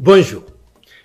Bonjour.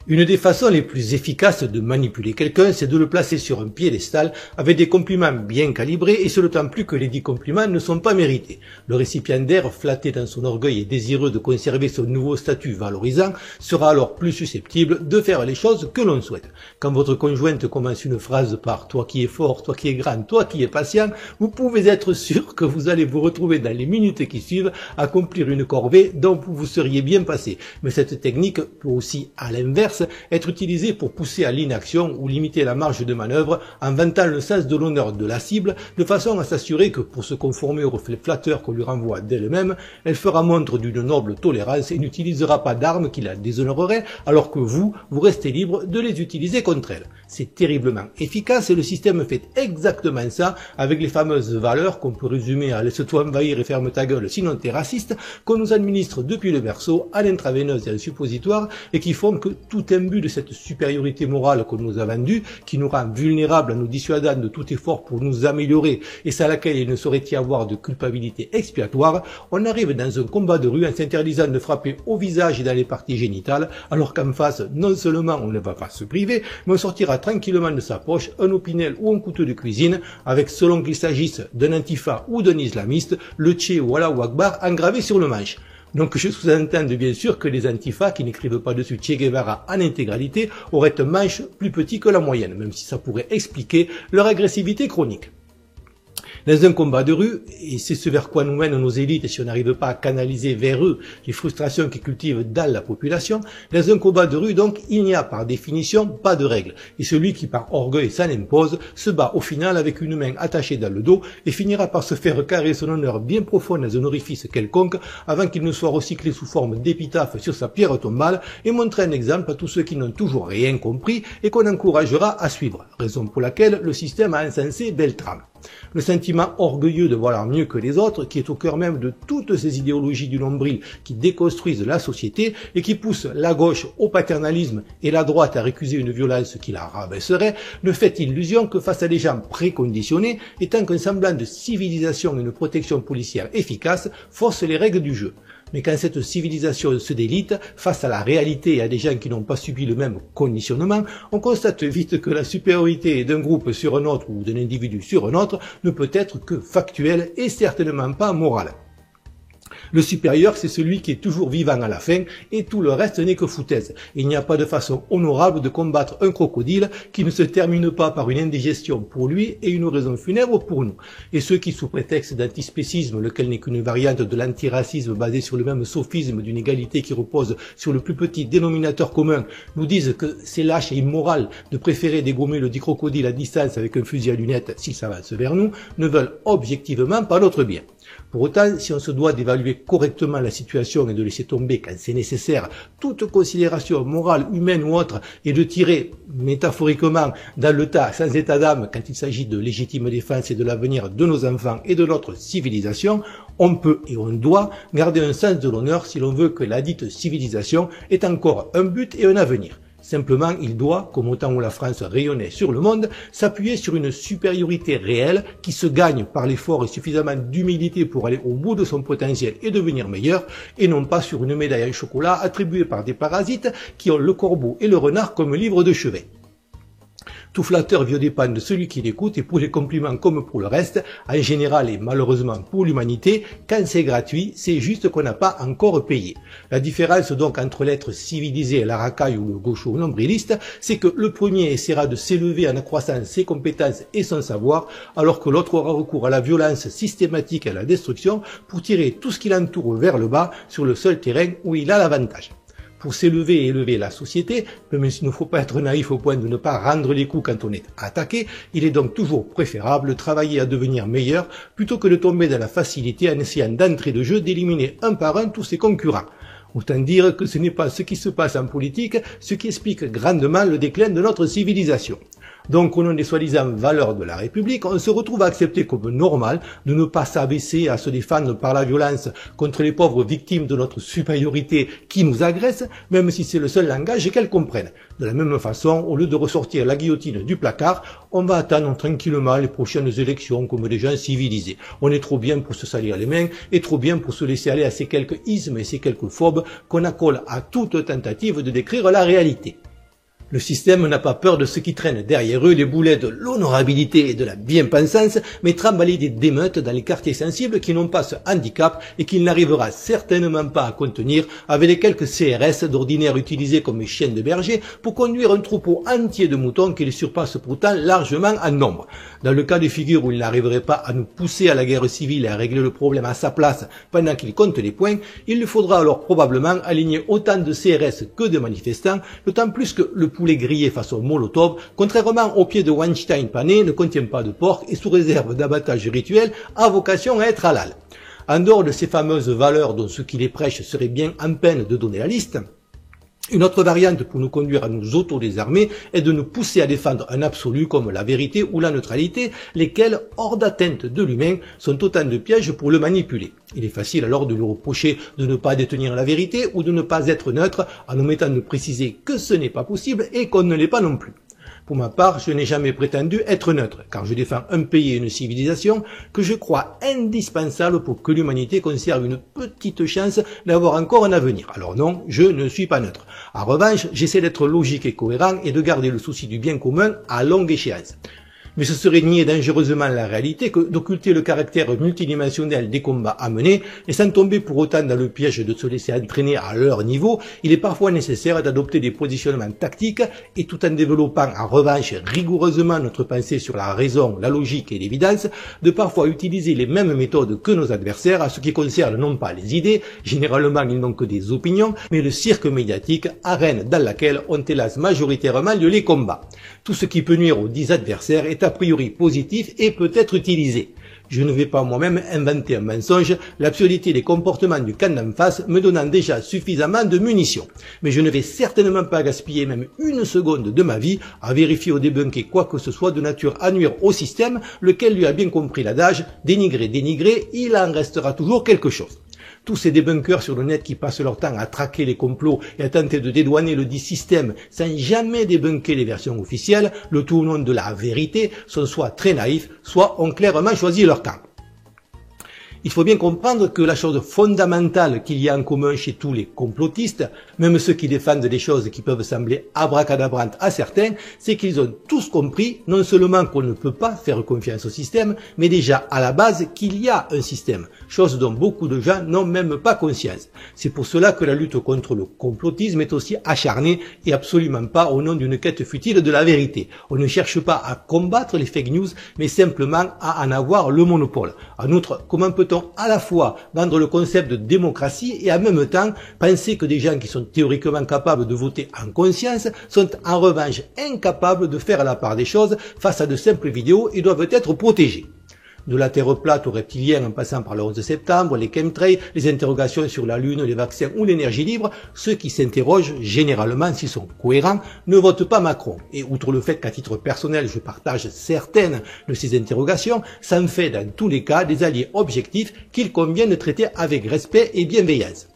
Une des façons les plus efficaces de manipuler quelqu'un, c'est de le placer sur un piédestal avec des compliments bien calibrés et ce d'autant plus que les dits compliments ne sont pas mérités. Le récipiendaire, flatté dans son orgueil et désireux de conserver son nouveau statut valorisant, sera alors plus susceptible de faire les choses que l'on souhaite. Quand votre conjointe commence une phrase par « toi qui es fort, toi qui es grand, toi qui es patient », vous pouvez être sûr que vous allez vous retrouver dans les minutes qui suivent à accomplir une corvée dont vous vous seriez bien passé. Mais cette technique peut aussi, à l'inverse, être utilisé pour pousser à l'inaction ou limiter la marge de manœuvre en vantant le sens de l'honneur de la cible de façon à s'assurer que pour se conformer au reflet flatteur qu'on lui renvoie d'elle-même, elle fera montre d'une noble tolérance et n'utilisera pas d'armes qui la déshonoreraient alors que vous restez libre de les utiliser contre elle. C'est terriblement efficace et le système fait exactement ça avec les fameuses valeurs qu'on peut résumer à laisse-toi envahir et ferme ta gueule sinon t'es raciste qu'on nous administre depuis le berceau à l'intraveineuse et à un suppositoire et qui font que tout imbu de cette supériorité morale qu'on nous a vendue, qui nous rend vulnérables en nous dissuadant de tout effort pour nous améliorer et sans laquelle il ne saurait y avoir de culpabilité expiatoire, on arrive dans un combat de rue en s'interdisant de frapper au visage et dans les parties génitales, alors qu'en face, non seulement on ne va pas se priver, mais on sortira tranquillement de sa poche un opinel ou un couteau de cuisine avec, selon qu'il s'agisse d'un antifa ou d'un islamiste, le Tché ou Allahu Akbar engravé sur le manche. Donc je sous-entends bien sûr que les antifas qui n'écrivent pas dessus Che Guevara en intégralité auraient un manche plus petit que la moyenne, même si ça pourrait expliquer leur agressivité chronique. Dans un combat de rue, et c'est ce vers quoi nous mènent nos élites si on n'arrive pas à canaliser vers eux les frustrations qu'ils cultivent dans la population, dans un combat de rue donc, il n'y a par définition pas de règles. Et celui qui par orgueil s'en impose se bat au final avec une main attachée dans le dos et finira par se faire carrer son honneur bien profond dans un orifice quelconque avant qu'il ne soit recyclé sous forme d'épitaphe sur sa pierre tombale et montrer un exemple à tous ceux qui n'ont toujours rien compris et qu'on encouragera à suivre. Raison pour laquelle le système a encensé Beltrame. Le sentiment orgueilleux de valoir mieux que les autres, qui est au cœur même de toutes ces idéologies du nombril qui déconstruisent la société et qui poussent la gauche au paternalisme et la droite à récuser une violence qui la rabaisserait, ne fait illusion que face à des gens préconditionnés et tant qu'un semblant de civilisation et une protection policière efficace force les règles du jeu. Mais quand cette civilisation se délite, face à la réalité et à des gens qui n'ont pas subi le même conditionnement, on constate vite que la supériorité d'un groupe sur un autre ou d'un individu sur un autre ne peut être que factuelle et certainement pas morale. Le supérieur, c'est celui qui est toujours vivant à la fin et tout le reste n'est que foutaise. Il n'y a pas de façon honorable de combattre un crocodile qui ne se termine pas par une indigestion pour lui et une raison funèbre pour nous. Et ceux qui, sous prétexte d'antispécisme, lequel n'est qu'une variante de l'antiracisme basée sur le même sophisme d'une égalité qui repose sur le plus petit dénominateur commun, nous disent que c'est lâche et immoral de préférer dégommer le dit crocodile à distance avec un fusil à lunettes s'il s'avance vers nous, ne veulent objectivement pas notre bien. Pour autant, si on se doit d'évaluer correctement la situation et de laisser tomber quand c'est nécessaire toute considération morale, humaine ou autre et de tirer métaphoriquement dans le tas sans état d'âme quand il s'agit de légitime défense et de l'avenir de nos enfants et de notre civilisation, on peut et on doit garder un sens de l'honneur si l'on veut que la dite civilisation ait encore un but et un avenir. Simplement, il doit, comme au temps où la France rayonnait sur le monde, s'appuyer sur une supériorité réelle qui se gagne par l'effort et suffisamment d'humilité pour aller au bout de son potentiel et devenir meilleur, et non pas sur une médaille en chocolat attribuée par des parasites qui ont le corbeau et le renard comme livre de chevet. Tout flatteur vieux dépend de celui qui l'écoute et pour les compliments comme pour le reste, en général et malheureusement pour l'humanité, quand c'est gratuit, c'est juste qu'on n'a pas encore payé. La différence donc entre l'être civilisé et la racaille ou le gaucho nombriliste, c'est que le premier essaiera de s'élever en accroissant ses compétences et son savoir, alors que l'autre aura recours à la violence systématique et à la destruction pour tirer tout ce qui l'entoure vers le bas sur le seul terrain où il a l'avantage. Pour s'élever et élever la société, même s'il ne faut pas être naïf au point de ne pas rendre les coups quand on est attaqué, il est donc toujours préférable de travailler à devenir meilleur plutôt que de tomber dans la facilité en essayant d'entrée de jeu d'éliminer un par un tous ses concurrents. Autant dire que ce n'est pas ce qui se passe en politique ce qui explique grandement le déclin de notre civilisation. Donc, au nom des soi-disant valeurs de la République, on se retrouve à accepter comme normal de ne pas s'abaisser à se défendre par la violence contre les pauvres victimes de notre supériorité qui nous agressent, même si c'est le seul langage qu'elles comprennent. De la même façon, au lieu de ressortir la guillotine du placard, on va attendre tranquillement les prochaines élections comme des gens civilisés. On est trop bien pour se salir les mains et trop bien pour se laisser aller à ces quelques ismes et ces quelques phobes qu'on accole à toute tentative de décrire la réalité. Le système n'a pas peur de ceux qui traînent derrière eux les boulets de l'honorabilité et de la bien-pensance, mais trimballer des démeutes dans les quartiers sensibles qui n'ont pas ce handicap et qu'il n'arrivera certainement pas à contenir avec les quelques CRS d'ordinaire utilisés comme chiens de berger pour conduire un troupeau entier de moutons qui les surpasse pourtant largement en nombre. Dans le cas de figure où il n'arriverait pas à nous pousser à la guerre civile et à régler le problème à sa place pendant qu'il compte les points, il lui faudra alors probablement aligner autant de CRS que de manifestants, d'autant plus que le poulet grillé façon Molotov, contrairement au pied de Weinstein pané, ne contient pas de porc et sous réserve d'abattage rituel, a vocation à être halal. En dehors de ces fameuses valeurs dont ceux qui les prêchent seraient bien en peine de donner la liste, une autre variante pour nous conduire à nous auto-désarmer est de nous pousser à défendre un absolu comme la vérité ou la neutralité, lesquels, hors d'atteinte de l'humain, sont autant de pièges pour le manipuler. Il est facile alors de lui reprocher de ne pas détenir la vérité ou de ne pas être neutre en omettant de préciser que ce n'est pas possible et qu'on ne l'est pas non plus. Pour ma part, je n'ai jamais prétendu être neutre, car je défends un pays et une civilisation que je crois indispensable pour que l'humanité conserve une petite chance d'avoir encore un avenir. Alors non, je ne suis pas neutre. En revanche, j'essaie d'être logique et cohérent et de garder le souci du bien commun à longue échéance. Mais ce serait nier dangereusement la réalité que d'occulter le caractère multidimensionnel des combats à mener, et sans tomber pour autant dans le piège de se laisser entraîner à leur niveau, il est parfois nécessaire d'adopter des positionnements tactiques, et tout en développant en revanche rigoureusement notre pensée sur la raison, la logique et l'évidence, de parfois utiliser les mêmes méthodes que nos adversaires à ce qui concerne non pas les idées, généralement ils n'ont que des opinions, mais le cirque médiatique, arène dans laquelle on hélas majoritairement lieu les combats. Tout ce qui peut nuire aux 10 adversaires est a priori positif et peut être utilisé. Je ne vais pas moi-même inventer un mensonge, l'absurdité des comportements du camp d'en face me donnant déjà suffisamment de munitions. Mais je ne vais certainement pas gaspiller même une seconde de ma vie à vérifier ou débunker quoi que ce soit de nature à nuire au système, lequel lui a bien compris l'adage, dénigrer, il en restera toujours quelque chose. Tous ces débunkers sur le net qui passent leur temps à traquer les complots et à tenter de dédouaner le dit système sans jamais débunker les versions officielles, le tout au nom de la vérité, sont soit très naïfs, soit ont clairement choisi leur camp. Il faut bien comprendre que la chose fondamentale qu'il y a en commun chez tous les complotistes, même ceux qui défendent des choses qui peuvent sembler abracadabrantes à certains, c'est qu'ils ont tous compris non seulement qu'on ne peut pas faire confiance au système, mais déjà à la base qu'il y a un système, chose dont beaucoup de gens n'ont même pas conscience. C'est pour cela que la lutte contre le complotisme est aussi acharnée et absolument pas au nom d'une quête futile de la vérité. On ne cherche pas à combattre les fake news, mais simplement à en avoir le monopole. En outre, comment peut-on à la fois vendre le concept de démocratie et en même temps penser que des gens qui sont théoriquement capables de voter en conscience sont en revanche incapables de faire la part des choses face à de simples vidéos et doivent être protégés. De la Terre plate aux reptiliens en passant par le 11 septembre, les chemtrails, les interrogations sur la Lune, les vaccins ou l'énergie libre, ceux qui s'interrogent, généralement s'ils sont cohérents, ne votent pas Macron. Et outre le fait qu'à titre personnel je partage certaines de ces interrogations, ça me fait dans tous les cas des alliés objectifs qu'il convient de traiter avec respect et bienveillance.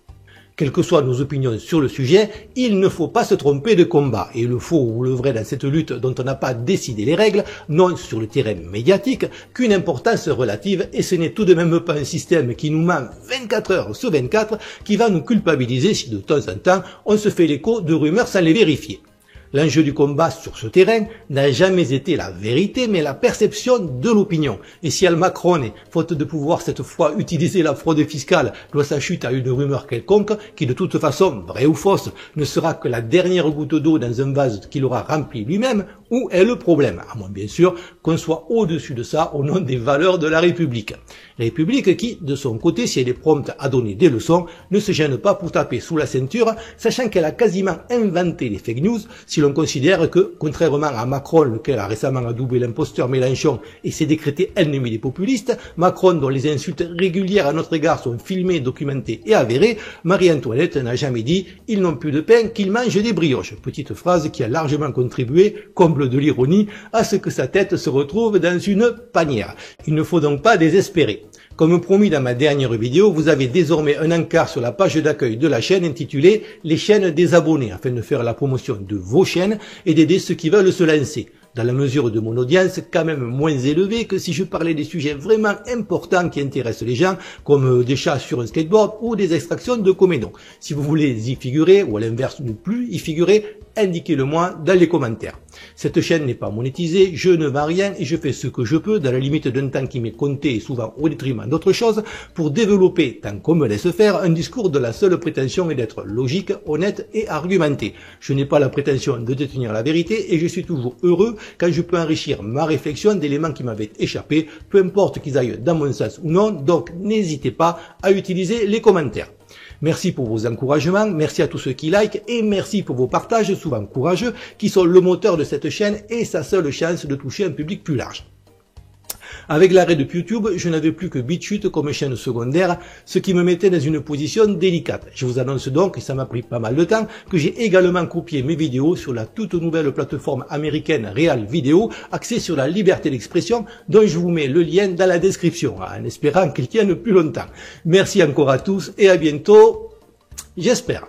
Quelles que soient nos opinions sur le sujet, il ne faut pas se tromper de combat. Et le faux ou le vrai dans cette lutte dont on n'a pas décidé les règles, non sur le terrain médiatique, qu'une importance relative, et ce n'est tout de même pas un système qui nous ment 24 heures sur 24, qui va nous culpabiliser si de temps en temps on se fait l'écho de rumeurs sans les vérifier. L'enjeu du combat sur ce terrain n'a jamais été la vérité, mais la perception de l'opinion. Et si Al Macron, faute de pouvoir cette fois utiliser la fraude fiscale, doit sa chute à une rumeur quelconque, qui de toute façon, vraie ou fausse, ne sera que la dernière goutte d'eau dans un vase qu'il aura rempli lui-même, où est le problème? À moins bien sûr qu'on soit au-dessus de ça au nom des valeurs de la République. République qui, de son côté, si elle est prompte à donner des leçons, ne se gêne pas pour taper sous la ceinture, sachant qu'elle a quasiment inventé les fake news. Si Si l'on considère que, contrairement à Macron, lequel a récemment adoubé l'imposteur Mélenchon et s'est décrété ennemi des populistes, Macron, dont les insultes régulières à notre égard sont filmées, documentées et avérées, Marie-Antoinette n'a jamais dit « ils n'ont plus de pain, qu'ils mangent des brioches ». Petite phrase qui a largement contribué, comble de l'ironie, à ce que sa tête se retrouve dans une panière. Il ne faut donc pas désespérer. Comme promis dans ma dernière vidéo, vous avez désormais un encart sur la page d'accueil de la chaîne intitulé « Les chaînes des abonnés » afin de faire la promotion de vos chaînes et d'aider ceux qui veulent se lancer. Dans la mesure de mon audience, quand même moins élevée que si je parlais des sujets vraiment importants qui intéressent les gens, comme des chats sur un skateboard ou des extractions de comédons. Si vous voulez y figurer, ou à l'inverse ne plus y figurer, indiquez-le moi dans les commentaires. Cette chaîne n'est pas monétisée, je ne vends rien et je fais ce que je peux dans la limite d'un temps qui m'est compté et souvent au détriment d'autres choses pour développer, tant qu'on me laisse faire, un discours de la seule prétention est d'être logique, honnête et argumenté. Je n'ai pas la prétention de détenir la vérité et je suis toujours heureux quand je peux enrichir ma réflexion d'éléments qui m'avaient échappé, peu importe qu'ils aillent dans mon sens ou non, donc n'hésitez pas à utiliser les commentaires. Merci pour vos encouragements, merci à tous ceux qui likent et merci pour vos partages souvent courageux qui sont le moteur de cette chaîne et sa seule chance de toucher un public plus large. Avec l'arrêt de YouTube, je n'avais plus que BitChute comme chaîne secondaire, ce qui me mettait dans une position délicate. Je vous annonce donc, et ça m'a pris pas mal de temps, que j'ai également copié mes vidéos sur la toute nouvelle plateforme américaine Real Video, axée sur la liberté d'expression, dont je vous mets le lien dans la description, en espérant qu'il tienne plus longtemps. Merci encore à tous et à bientôt, j'espère.